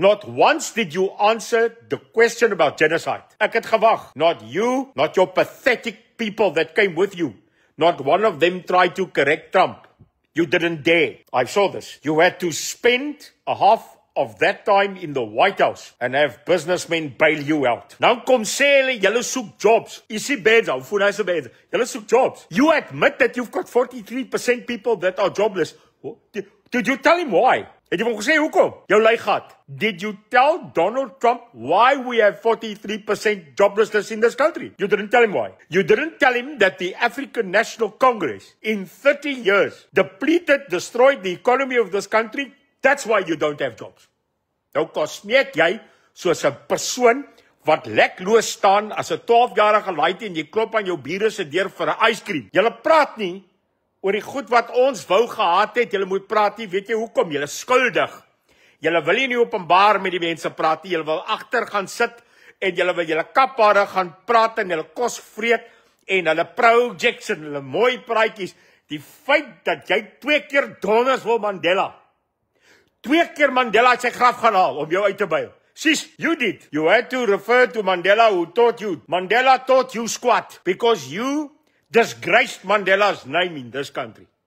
Not once did you answer the question about genocide. Ek het gewag. Not you, not your pathetic people that came with you. Not one of them tried to correct Trump. You didn't dare. I saw this. You had to spend a half of that time in the White House and have businessmen bail you out. Nou kom sê hulle, julle soek jobs. Isi Benza, Mfunaisa Benza, julle soek jobs. You admit that you've got 43% people that are jobless. Did you tell him why? Het jy hom gesê hoekom? Jou leigat. Did you tell Donald Trump why we have 43% joblessness in this country? You didn't tell him why. You didn't tell him that the African National Congress in 30 years depleted, destroyed the economy of this country. That's why you don't have jobs. Nou kosmeek jy soos 'n persoon wat lekloos staan as 'n 12-jarige laaitie en jy klop aan jou bure se deur vir 'n yskriem. Julle praat nie oor die goed wat ons wou gehad het. Julle moet praat nie, weet jy hoekom? Julle skuldig. Julle wil nie openbaar met die mense praat nie. Julle wil agter gaan sit en julle wil julle kaphare gaan praat en julle kos vreet en hulle projects en hulle mooi praatjies. Die feit dat jy 2 keer donders wil Mandela. 2 keer Mandela het sy graf gaan haal om jou uit te byl. Sis, you did. You had to refer to Mandela who taught you. Mandela taught you squat because you disgraced Mandela's name in this country.